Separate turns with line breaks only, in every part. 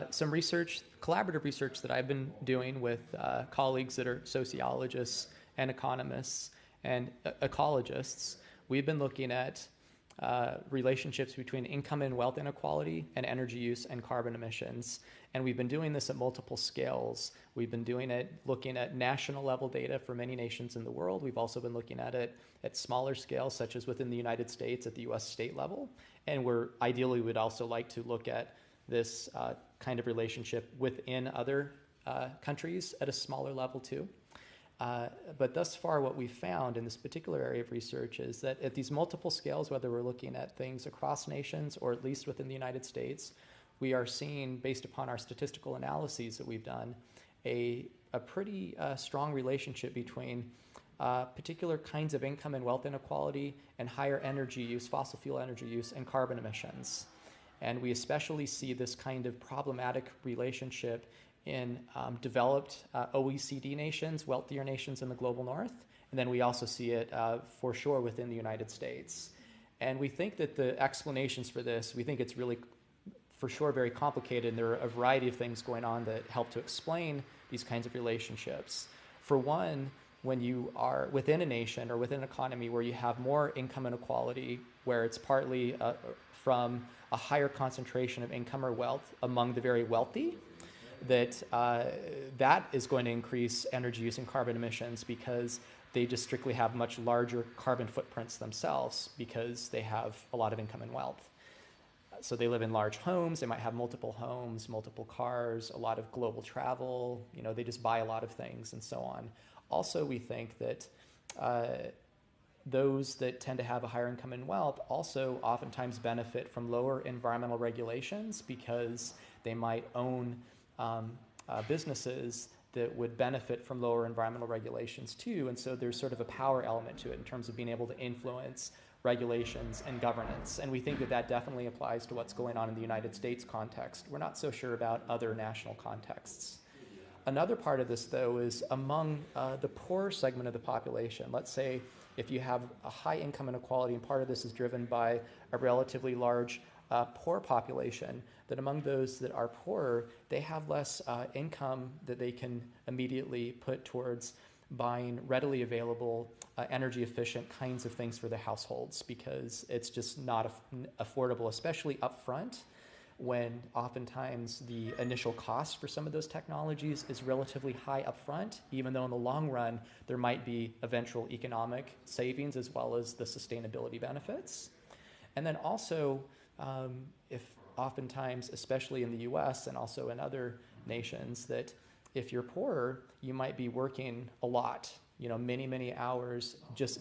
some research, collaborative research that I've been doing with colleagues that are sociologists and economists and ecologists, we've been looking at relationships between income and wealth inequality and energy use and carbon emissions. And we've been doing this at multiple scales. We've been doing it looking at national level data for many nations in the world. We've also been looking at it at smaller scales, such as within the United States at the US state level. And ideally would also like to look at this kind of relationship within other countries at a smaller level too. But thus far, what we've found in this particular area of research is that at these multiple scales, whether we're looking at things across nations or at least within the United States, we are seeing, based upon our statistical analyses that we've done, a pretty strong relationship between particular kinds of income and wealth inequality and higher energy use, fossil fuel energy use, and carbon emissions. And we especially see this kind of problematic relationship in developed OECD nations, wealthier nations in the global north, and then we also see it for sure within the United States. And we think that the explanations for this, we think it's really for sure very complicated, and there are a variety of things going on that help to explain these kinds of relationships. For one, when you are within a nation or within an economy where you have more income inequality, where it's partly from a higher concentration of income or wealth among the very wealthy, that is going to increase energy use and carbon emissions because they just strictly have much larger carbon footprints themselves because they have a lot of income and wealth. So they live in large homes, they might have multiple homes, multiple cars, a lot of global travel, they just buy a lot of things and so on. Also, we think that those that tend to have a higher income and wealth also oftentimes benefit from lower environmental regulations because they might own businesses that would benefit from lower environmental regulations too. And so there's sort of a power element to it in terms of being able to influence regulations and governance. And we think that that definitely applies to what's going on in the United States context. We're not so sure about other national contexts. Another part of this, though, is among the poor segment of the population. Let's say if you have a high income inequality, and part of this is driven by a relatively large poor population, that among those that are poorer, they have less income that they can immediately put towards buying readily available energy efficient kinds of things for their households because it's just not affordable, especially upfront, when oftentimes the initial cost for some of those technologies is relatively high upfront, even though in the long run there might be eventual economic savings as well as the sustainability benefits. And then also, if oftentimes, especially in the US and also in other nations, that if you're poorer, you might be working a lot, many, many hours,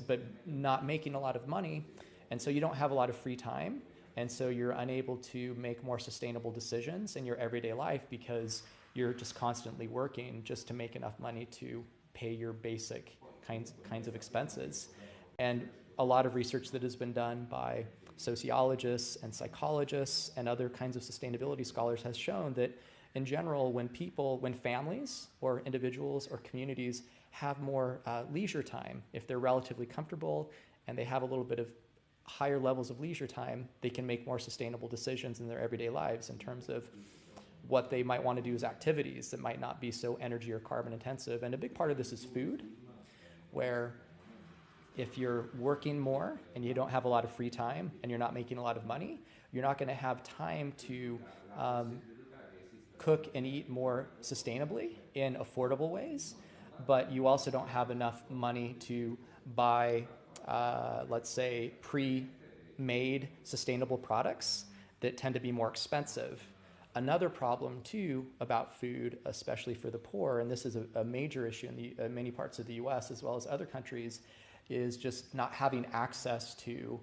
but not making a lot of money. And so you don't have a lot of free time. And so you're unable to make more sustainable decisions in your everyday life because you're just constantly working just to make enough money to pay your basic kinds of expenses. And a lot of research that has been done by sociologists and psychologists and other kinds of sustainability scholars has shown that in general, when families or individuals or communities have more leisure time, if they're relatively comfortable and they have a little bit of higher levels of leisure time, they can make more sustainable decisions in their everyday lives in terms of what they might want to do as activities that might not be so energy or carbon intensive. And a big part of this is food, where if you're working more and you don't have a lot of free time and you're not making a lot of money, you're not going to have time to cook and eat more sustainably in affordable ways, but you also don't have enough money to buy let's say, pre-made sustainable products that tend to be more expensive. Another problem, too, about food, especially for the poor, and this is a major issue in many parts of the US as well as other countries, is just not having access to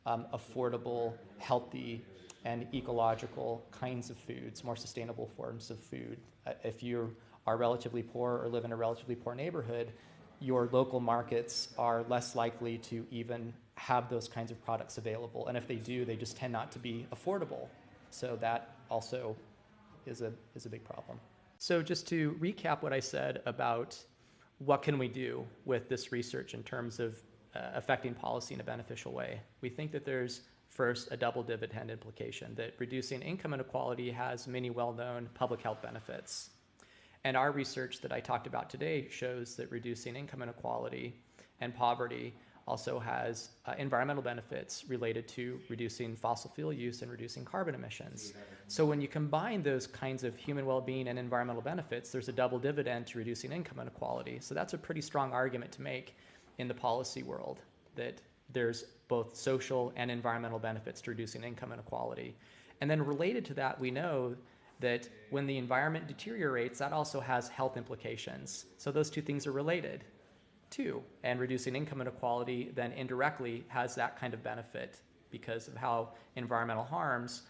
affordable, healthy, and ecological kinds of foods, more sustainable forms of food. If you are relatively poor or live in a relatively poor neighborhood, your local markets are less likely to even have those kinds of products available. And if they do, they just tend not to be affordable. So that also is a big problem. So just to recap what I said about what can we do with this research in terms of affecting policy in a beneficial way, we think that there's First, a double dividend implication, that reducing income inequality has many well-known public health benefits. And our research that I talked about today shows that reducing income inequality and poverty also has environmental benefits related to reducing fossil fuel use and reducing carbon emissions. So when you combine those kinds of human well-being and environmental benefits, there's a double dividend to reducing income inequality. So that's a pretty strong argument to make in the policy world, that there's both social and environmental benefits to reducing income inequality. And then related to that, we know that when the environment deteriorates, that also has health implications. So those two things are related too. And reducing income inequality then indirectly has that kind of benefit because of how environmental harms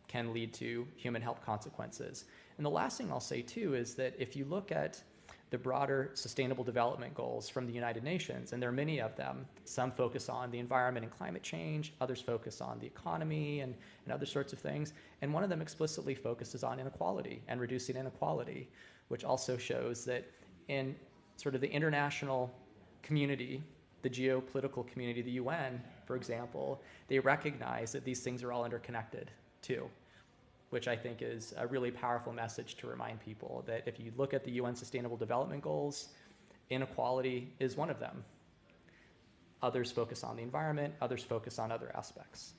can lead to human health consequences. And the last thing I'll say too is that if you look at the broader sustainable development goals from the United Nations, and there are many of them, some focus on the environment and climate change, others focus on the economy and other sorts of things, and one of them explicitly focuses on inequality and reducing inequality, which also shows that in sort of the international community, the geopolitical community, the UN, for example, they recognize that these things are all interconnected too, which I think is a really powerful message to remind people that if you look at the UN Sustainable Development Goals, inequality is one of them. Others focus on the environment, others focus on other aspects.